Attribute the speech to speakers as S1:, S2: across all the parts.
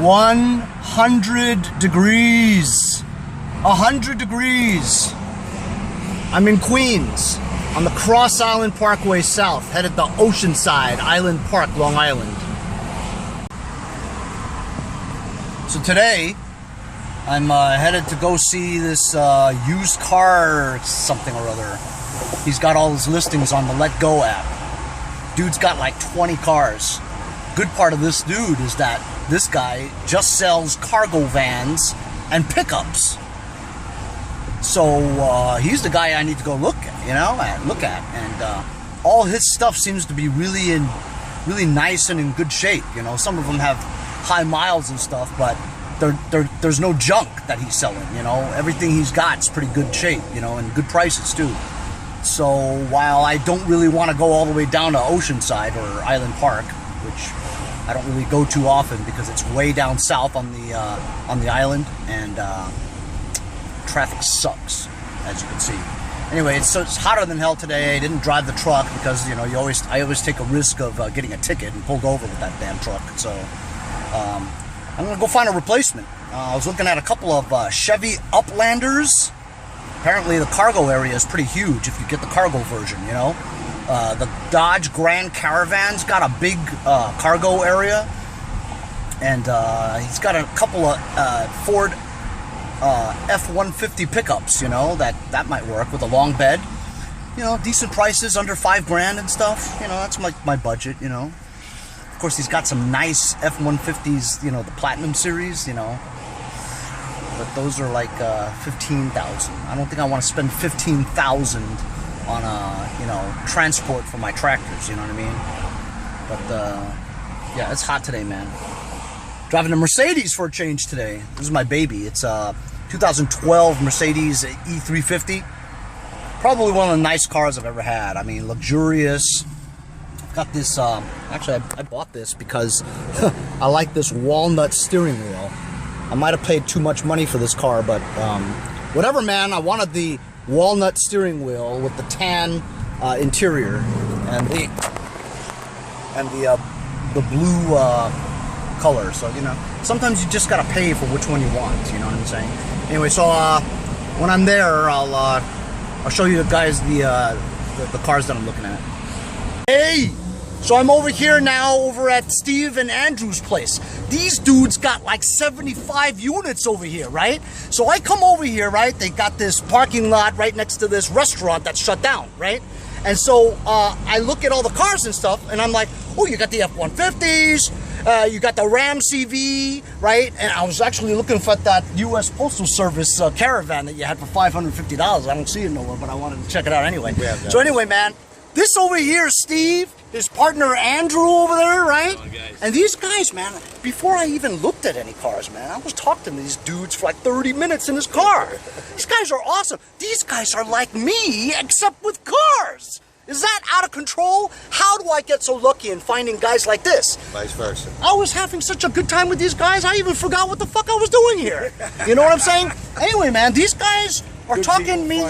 S1: 100 degrees. 100 degrees. I'm in Queens on the Cross Island Parkway South, headed to Oceanside Island Park, Long Island. So today, I'm headed to go see this used car something or other. He's got all his listings on the Let Go app. Dude's got like 20 cars. Good part of this dude is that this guy just sells cargo vans and pickups. So he's the guy I need to go look at, and all his stuff seems to be really nice and in good shape. You know, some of them have high miles and stuff, but there's no junk that he's selling. You know, everything he's got is pretty good shape, you know, and good prices too. So while I don't really want to go all the way down to Oceanside or Island Park, which I don't really go too often because it's way down south on the island, and traffic sucks, as you can see. Anyway, it's hotter than hell today. I didn't drive the truck because, you know, I always take a risk of getting a ticket and pulled over with that damn truck. So I'm gonna go find a replacement. I was looking at a couple of Chevy Uplanders. Apparently the cargo area is pretty huge if you get the cargo version, you know. The Dodge Grand Caravan's got a big cargo area, and he's got a couple of Ford F-150 pickups, you know, that might work with a long bed. You know, decent prices, under $5,000 and stuff. You know, that's my budget, you know. Of course, he's got some nice F-150s, you know, the Platinum series, you know. But those are like $15,000. I don't think I want to spend $15,000 on you know, transport for my tractors, you know what I mean? But yeah, it's hot today, man. Driving a Mercedes for a change today. This is my baby. It's a 2012 Mercedes E350. Probably one of the nice cars I've ever had. I mean, luxurious. I've got this, actually I bought this because I like this walnut steering wheel. I might have paid too much money for this car, but whatever, man. I wanted the walnut steering wheel with the tan interior and the blue color. So, you know, sometimes you just gotta pay for which one you want. You know what I'm saying? Anyway, so when I'm there, I'll show you guys the cars that I'm looking at. Hey. So I'm over here now, over at Steve and Andrew's place. These dudes got like 75 units over here, right? So I come over here, right? They got this parking lot right next to this restaurant that's shut down, right? And so I look at all the cars and stuff, and I'm like, oh, you got the F-150s, you got the Ram CV, right? And I was actually looking for that U.S. Postal Service Caravan that you had for $550. I don't see it nowhere, but I wanted to check it out anyway. So anyway, man, this over here is Steve, his partner Andrew over there, right? And these guys, man, before I even looked at any cars, man, I was talking to these dudes for like 30 minutes in his car. These guys are awesome. These guys are like me, except with cars. Is that out of control? How do I get so lucky in finding guys like this? Vice versa. I was having such a good time with these guys, I even forgot what the fuck I was doing here. You know what I'm saying? Anyway, man, these guys are talking me.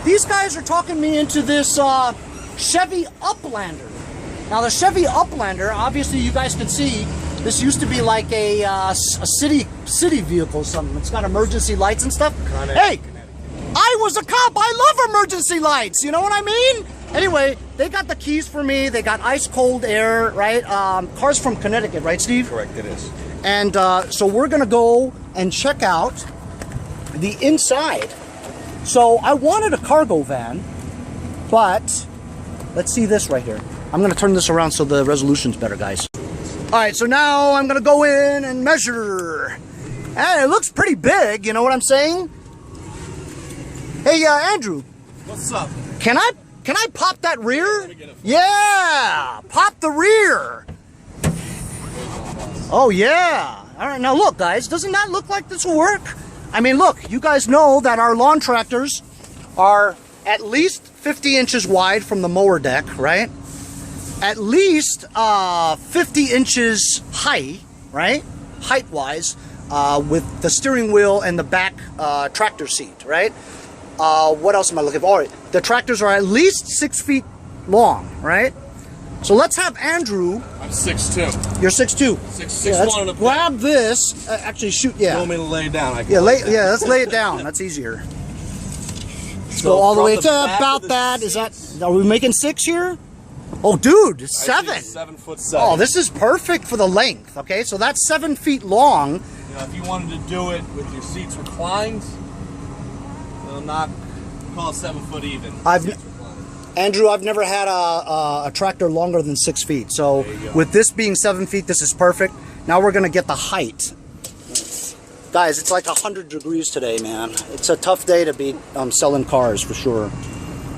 S1: These guys are talking me into this Chevy Uplander. Now the Chevy Uplander, obviously you guys can see, this used to be like a city vehicle or something. It's got emergency lights and stuff. Hey, I was a cop. I love emergency lights. You know what I mean? Anyway, they got the keys for me. They got ice cold air, right? Car's from Connecticut, right, Steve? Correct, it is. And so we're gonna go and check out the inside. So I wanted a cargo van, but let's see this right here. I'm gonna turn this around so the resolution's better, guys. All right, so now I'm gonna go in and measure. And it looks pretty big, you know what I'm saying? Hey, Andrew.
S2: What's up?
S1: Can I pop that rear? Yeah, pop the rear. Oh yeah. All right, now look, guys, doesn't that look like this will work? I mean, look, you guys know that our lawn tractors are at least 50 inches wide from the mower deck, right? At least 50 inches high, right? Height-wise, with the steering wheel and the back tractor seat, right? What else am I looking for? All right, the tractors are at least 6 feet long, right? So let's have Andrew.
S2: I'm 6'2".
S1: You're 6'2".
S2: 6'1".
S1: Grab this. Actually, shoot. Yeah.
S2: You want me to lay it down? I can
S1: Yeah, let's lay it down. That's easier. Let's go all the way to about that. Is that? Are we making 6 here? Oh, dude, it's 7.
S2: 7'7".
S1: Oh, this is perfect for the length. Okay, so that's 7 feet long.
S2: You know, if you wanted to do it with your seats reclined, they'll not call it 7 foot even.
S1: Andrew, I've never had a tractor longer than 6 feet. So with this being 7 feet, this is perfect. Now we're gonna get the height. Guys, it's like 100 degrees today, man. It's a tough day to be selling cars for sure.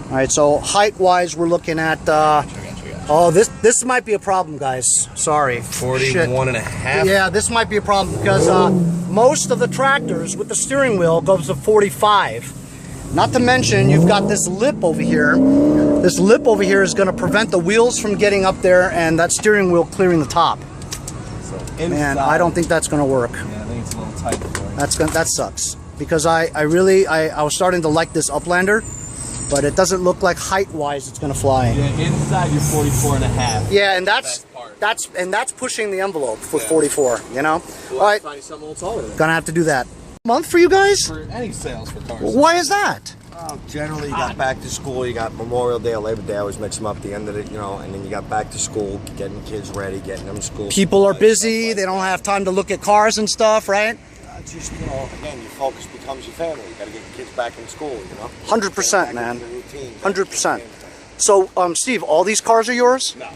S1: All right, so height-wise, we're looking at. Oh, this might be a problem, guys. Sorry.
S2: 41.5.
S1: Yeah, this might be a problem because most of the tractors with the steering wheel goes to 45. Not to mention, you've got this lip over here. This lip over here is going to prevent the wheels from getting up there and that steering wheel clearing the top.
S2: So
S1: man, I don't think that's going to work.
S2: Yeah, I think it's a little tight for you.
S1: That sucks because I was starting to like this Uplander, but it doesn't look like height-wise it's going to fly.
S2: Yeah, inside you're 44.5.
S1: Yeah, and that's pushing the envelope for 44. You know.
S2: Well,
S1: all right,
S2: find something a little taller than
S1: gonna have to do that. Month for you guys?
S2: For any sales for cars.
S1: Why is that?
S3: Generally, you got back to school, you got Memorial Day or Labor Day, I always mix them up at the end of it, you know, and then you got back to school, getting kids ready, getting them to school.
S1: People are busy, they don't have time to look at cars and stuff, right?
S3: It's just, you know, again, your focus becomes your family. You got to get your kids back in school, you know?
S1: 100%, man. 100%. So, Steve, all these cars are yours?
S3: No.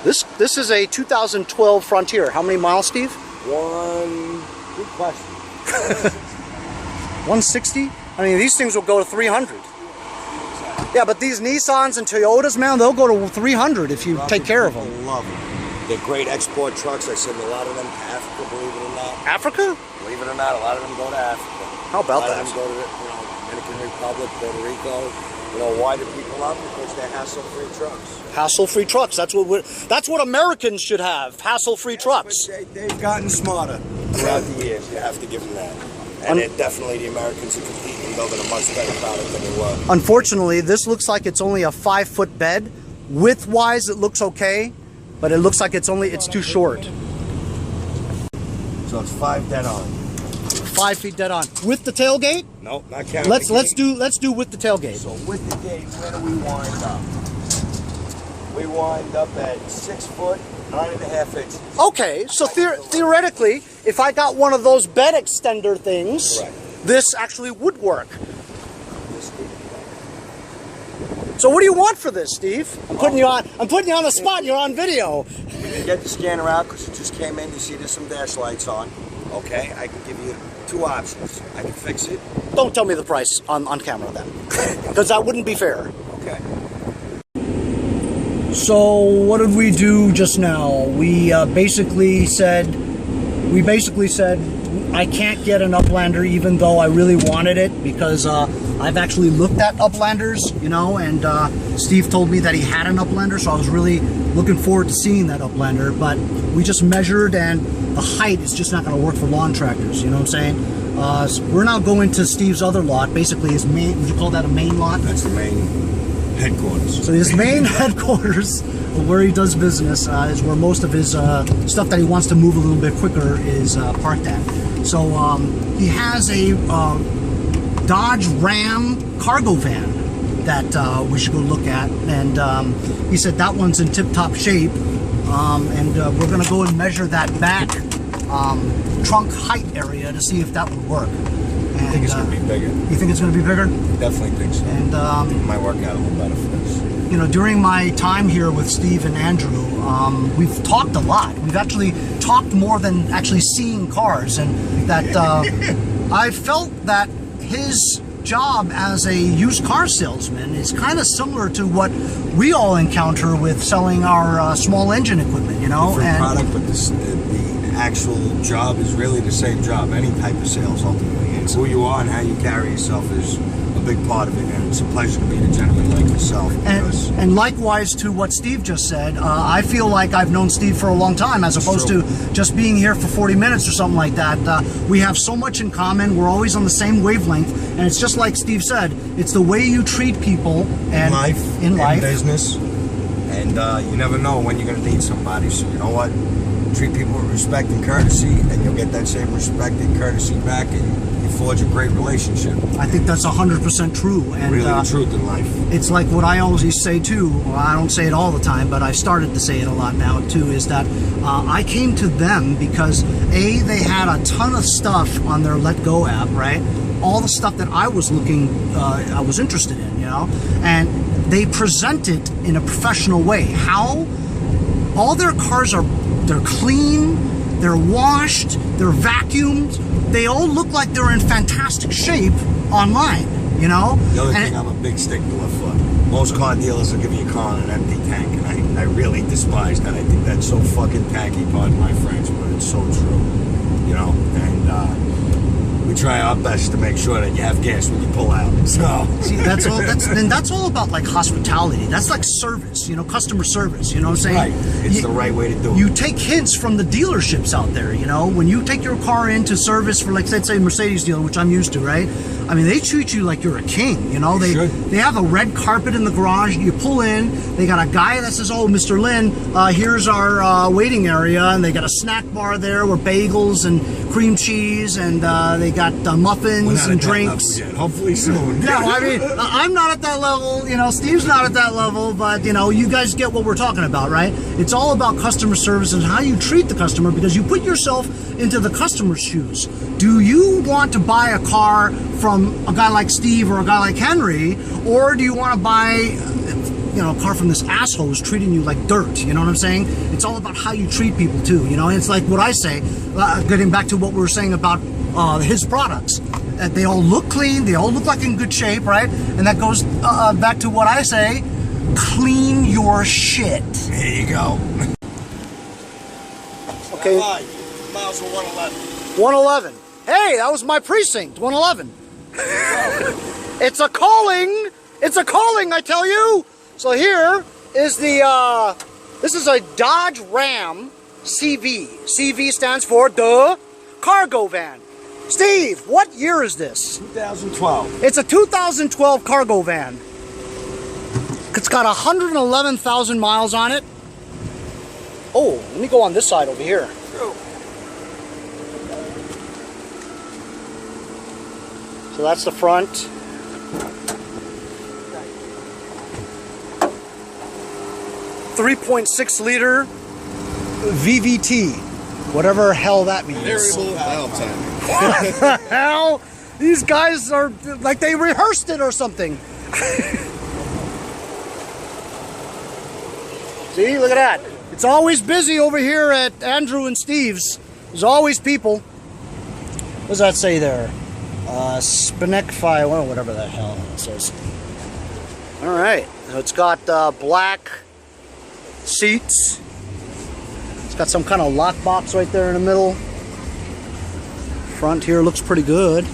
S1: This is a 2012 Frontier. How many miles, Steve?
S3: Good question.
S1: 160? I mean, these things will go to 300. Yeah, but these Nissans and Toyotas, man, they'll go to 300 if you take care of them.
S3: Love them. They're great export trucks. I send a lot of them to Africa, believe it or not.
S1: Africa?
S3: Believe it or not, a lot of them go to Africa.
S1: How about that?
S3: A lot of them go to, you know, Dominican Republic, Puerto Rico. You know, why do people love them? Because they're hassle-free trucks.
S1: Hassle-free trucks. That's what Americans should have. Hassle-free trucks.
S3: They've gotten smarter throughout the years. You have to give them that. And definitely the Americans are competing and building a much better product than they were.
S1: Unfortunately, this looks like it's only a 5-foot bed. Width-wise, it looks okay, but it looks like it's too short.
S3: So it's 5 dead on.
S1: 5 feet dead on. With the tailgate?
S3: Nope, not counting.
S1: Let's do with the tailgate.
S3: So with the gate, where do we wind up? We wind up at 6 foot, 9.5 inches.
S1: Okay, so theoretically, if I got one of those bed extender things, this actually would work. So what do you want for this, Steve? I'm putting you on the spot. You're on video.
S3: You can get the scanner out because it just came in. You see there's some dash lights on. Okay, I can give you 2 options. I can fix it.
S1: Don't tell me the price on camera then, because that wouldn't be fair.
S3: Okay.
S1: So what did we do just now? We basically said I can't get an Uplander even though I really wanted it because I've actually looked at Uplanders, you know, and Steve told me that he had an Uplander, so I was really looking forward to seeing that Uplander, but we just measured and the height is just not going to work for lawn tractors, you know what I'm saying? So we're now going to Steve's other lot, basically his main, would you call that a main lot?
S3: That's the main headquarters.
S1: So his main headquarters, where he does business, is where most of his stuff that he wants to move a little bit quicker is parked at. So he has a Dodge Ram cargo van that we should go look at, and he said that one's in tip-top shape, and we're going to go and measure that back trunk height area to see if that would work.
S3: I think it's going to be bigger.
S1: You think it's going to be bigger?
S3: Definitely think so.
S1: And
S3: it might work out a little better for us.
S1: You know, during my time here with Steve and Andrew, we've talked a lot. We've actually talked more than actually seeing cars, and that I felt that his job as a used car salesman is kind of similar to what we all encounter with selling our small engine equipment, you know?
S3: Different product, but the actual job is really the same job, any type of sales ultimately. It's who you are and how you carry yourself is a big part of it, and it's a pleasure to meet a gentleman like yourself.
S1: And And likewise to what Steve just said, I feel like I've known Steve for a long time, as opposed to just being here for 40 minutes or something like that. We have so much in common. We're always on the same wavelength, and it's just like Steve said, it's the way you treat people and in life,
S3: business, and you never know when you're going to need somebody. So you know what? Treat people with respect and courtesy, and you'll get that same respect and courtesy back, and you forge a great relationship.
S1: I think that's 100% true. And
S3: really the truth in life.
S1: It's like what I always say too. Well, I don't say it all the time, but I've started to say it a lot now too, is that I came to them because A, they had a ton of stuff on their Let Go app, right? All the stuff that I was I was interested in, you know? And they present it in a professional way. How? All their cars they're clean, they're washed, they're vacuumed. They all look like they're in fantastic shape online, you know?
S3: The other thing I'm a big stickler for, most car dealers will give you a car in an empty tank, and I really despise that. I think that's so fucking tacky, pardon my French, but it's so true, you know? And we try our best to make sure that you have gas when you pull out. So
S1: see, that's all about like hospitality. That's like service, you know, customer service. You know what I'm saying?
S3: Right. It's the right way to do it.
S1: You take hints from the dealerships out there. You know, when you take your car into service for, like, let's say Mercedes dealer, which I'm used to, right? I mean, they treat you like you're a king. You know, they have a red carpet in the garage. You pull in, they got a guy that says, "Oh, Mr. Lin, here's our waiting area," and they got a snack bar there with bagels and cream cheese, and they got muffins and drinks.
S3: Hopefully soon.
S1: Yeah, well, I mean, I'm not at that level. You know, Steve's not at that level, but you know, you guys get what we're talking about, right? It's all about customer service and how you treat the customer, because you put yourself into the customer's shoes. Do you want to buy a car from a guy like Steve or a guy like Henry, or do you want to buy, you know, a car from this asshole who's treating you like dirt? You know what I'm saying? It's all about how you treat people too. You know, and it's like what I say, getting back to what we were saying about his products. They all look clean, they all look like in good shape, right? And that goes back to what I say, clean your shit.
S3: There you go.
S1: Okay.
S3: Miles for 111.
S1: 111. Hey, that was my precinct, 111. It's a calling. It's a calling, I tell you. So here is the, this is a Dodge Ram CV. CV stands for the cargo van. Steve, what year is this?
S3: 2012.
S1: It's a 2012 cargo van. It's got 111,000 miles on it. Oh, let me go on this side over here. So that's the front. .3.6 liter VVT, whatever hell that means.
S2: Variable valve time.
S1: What the hell? These guys are like they rehearsed it or something. See, look at that. It's always busy over here at Andrew and Steve's. There's always people. What does that say there? Spinecfy, well, whatever the hell it says. All right, so it's got black seats. It's got some kind of lockbox right there in the middle. Front here looks pretty good.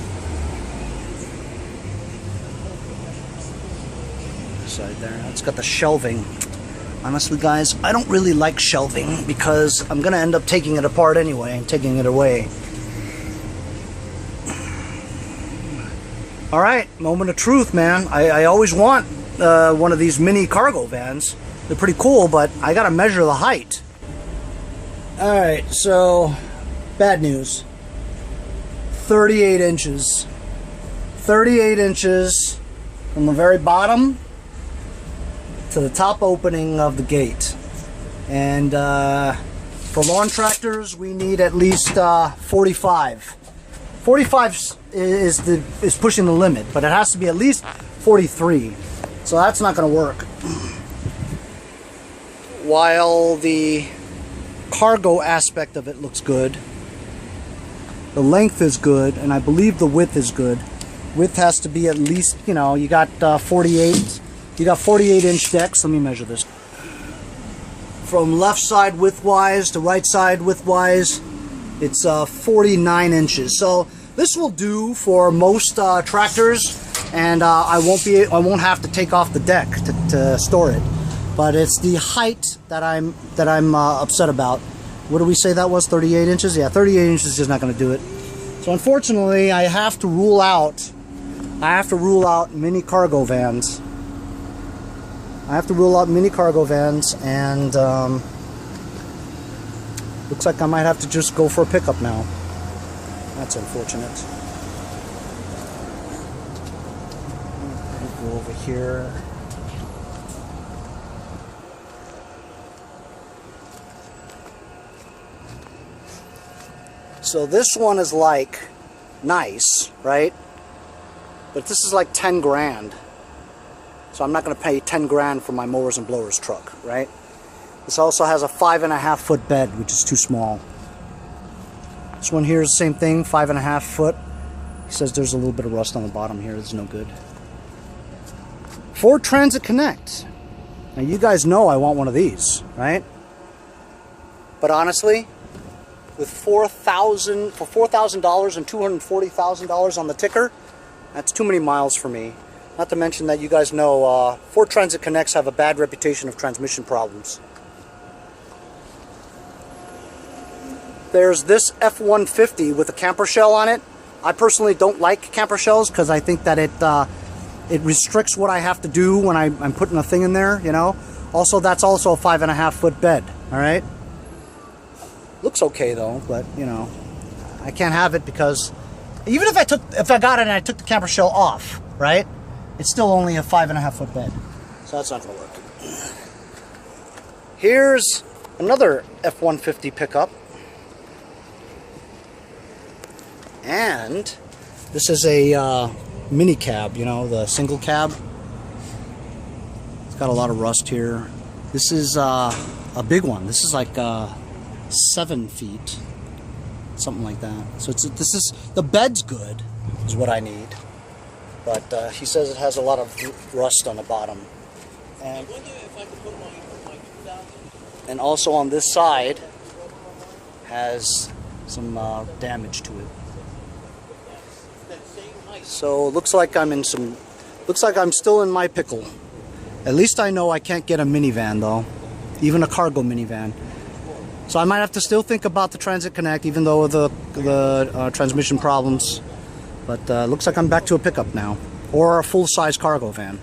S1: Side there, it's got the shelving. Honestly, guys, I don't really like shelving because I'm gonna end up taking it apart anyway and taking it away. All right, moment of truth, man. I always want one of these mini cargo vans. They're pretty cool, but I gotta measure the height. All right, so bad news. 38 inches. 38 inches from the very bottom to the top opening of the gate. And for lawn tractors, we need at least 45. 45 is pushing the limit, but it has to be at least 43. So that's not going to work. While the cargo aspect of it looks good, the length is good, and I believe the width is good. Width has to be at least, you know, you got 48. You got 48-inch decks. Let me measure this. From left side width-wise to right side width-wise, it's 49 inches. So this will do for most tractors, and I won't have to take off the deck to store it. But it's the height that I'm upset about. What do we say that was? 38 inches? Yeah, 38 inches is just not going to do it. So unfortunately, I have to rule out mini cargo vans. I have to rule out mini cargo vans, and looks like I might have to just go for a pickup now. That's unfortunate. Go over here. So this one is like nice, right? But this is like 10 grand. So I'm not going to pay 10 grand for my mowers and blowers truck, right? This also has a 5.5 foot bed, which is too small. This one here is the same thing, 5.5 foot. He says there's a little bit of rust on the bottom here. It's no good. Ford Transit Connect. Now you guys know I want one of these, right? But honestly, with $4,000 and $240,000 on the ticker, that's too many miles for me. Not to mention that you guys know Ford Transit Connects have a bad reputation of transmission problems. There's this F-150 with a camper shell on it. I personally don't like camper shells because I think that it restricts what I have to do when I'm putting a thing in there, you know. Also, that's also a 5.5 foot bed, all right? Looks okay though, but you know, I can't have it because even if I got it and I took the camper shell off, right? It's still only a 5.5 foot bed, so that's not gonna work. Here's another F-150 pickup, and this is a mini cab, you know, the single cab. It's got a lot of rust here. This is a big one. This is like 7 feet, something like that. So this is the bed's good, is what I need. But he says it has a lot of rust on the bottom. And also on this side has some damage to it. So it looks like I'm still in my pickle. At least I know I can't get a minivan though, even a cargo minivan. So I might have to still think about the Transit Connect, even though of the transmission problems. But looks like I'm back to a pickup now, or a full-size cargo van.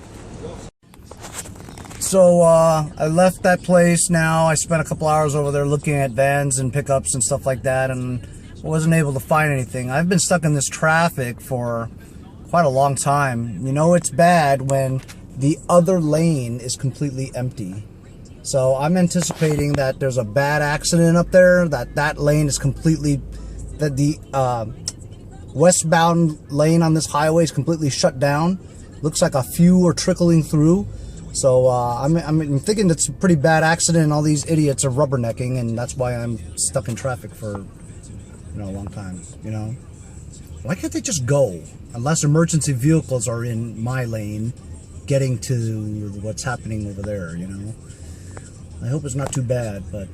S1: So I left that place now. I spent a couple hours over there looking at vans and pickups and stuff like that, and wasn't able to find anything. I've been stuck in this traffic for quite a long time. You know it's bad when the other lane is completely empty. So I'm anticipating that there's a bad accident up there, that lane is completely, that the westbound lane on this highway is completely shut down. Looks like a few are trickling through. So I'm thinking it's a pretty bad accident and all these idiots are rubbernecking, and that's why I'm stuck in traffic for, you know, a long time, you know. Why can't they just go? Unless emergency vehicles are in my lane getting to what's happening over there, you know. I hope it's not too bad, but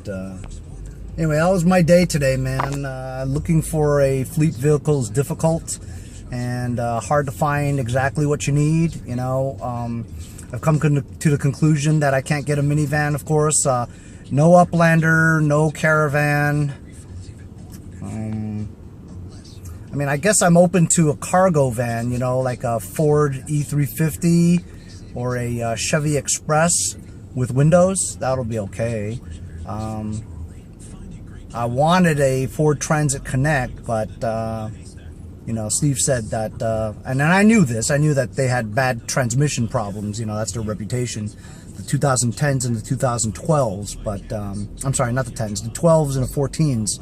S1: anyway, that was my day today, man. Looking for a fleet vehicle is difficult and hard to find exactly what you need, you know. I've come to the conclusion that I can't get a minivan, of course. No Uplander, no Caravan. I mean, I guess I'm open to a cargo van, you know, like a Ford E350 or a Chevy Express with windows. That'll be okay. I wanted a Ford Transit Connect, but you know, Steve said that, and then I knew this. I knew that they had bad transmission problems. You know, that's their reputation. The 2010s and the 2012s, but I'm sorry, not the 10s, the 12s and the 14s.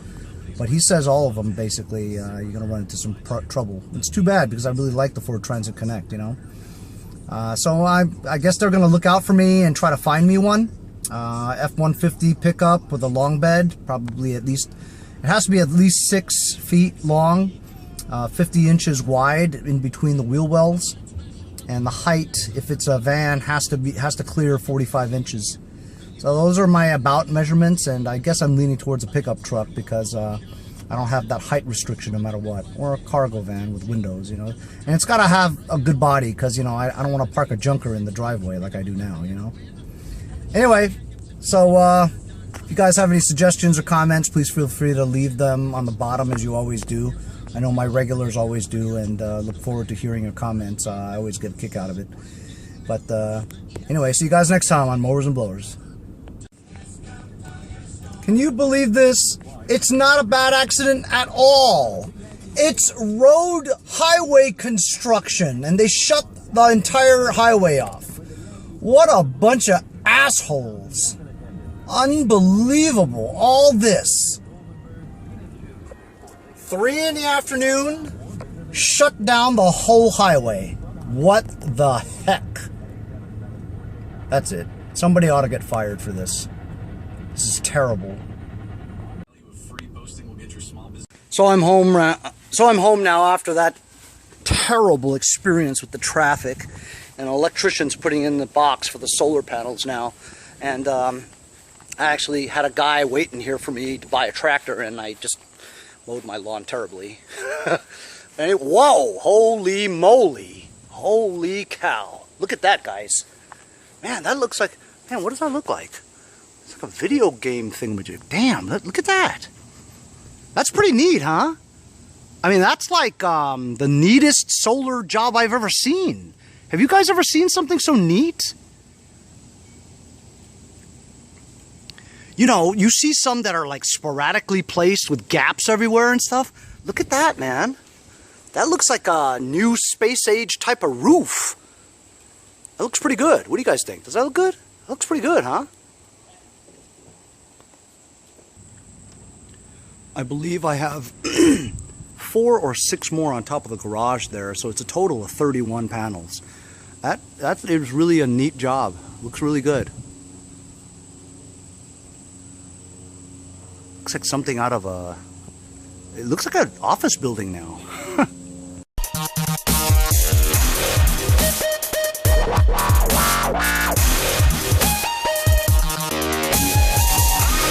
S1: But he says all of them basically you're gonna run into some trouble. It's too bad because I really like the Ford Transit Connect, you know. So I guess they're gonna look out for me and try to find me one. F-150 pickup with a long bed, probably at least, it has to be at least 6 feet long, 50 inches wide in between the wheel wells, and the height, if it's a van, has to clear 45 inches. So those are my about measurements, and I guess I'm leaning towards a pickup truck because I don't have that height restriction no matter what, or a cargo van with windows, you know. And it's got to have a good body because, you know, I don't want to park a junker in the driveway like I do now, you know. Anyway, so if you guys have any suggestions or comments, please feel free to leave them on the bottom as you always do. I know my regulars always do, and look forward to hearing your comments. I always get a kick out of it. But anyway, see you guys next time on Mowers and Blowers. Can you believe this? It's not a bad accident at all. It's road highway construction, and they shut the entire highway off. What a bunch of assholes. Unbelievable. All this. 3 in the afternoon, shut down the whole highway. What the heck? That's it. Somebody ought to get fired for this. This is terrible. So I'm home now after that terrible experience with the traffic, and an electrician's putting in the box for the solar panels now. And I actually had a guy waiting here for me to buy a tractor, and I just mowed my lawn terribly. And whoa, holy moly, holy cow. Look at that, guys. Man, that looks like, man, what does that look like? It's like a video game thingamajig. Damn, look at that. That's pretty neat, huh? I mean, that's like the neatest solar job I've ever seen. Have you guys ever seen something so neat? You know, you see some that are like sporadically placed with gaps everywhere and stuff. Look at that, man. That looks like a new space age type of roof. That looks pretty good. What do you guys think? Does that look good? That looks pretty good, huh? I believe I have 4 or 6 more on top of the garage there, so it's a total of 31 panels. That is really a neat job. Looks really good. Looks like something out of a... It looks like an office building now.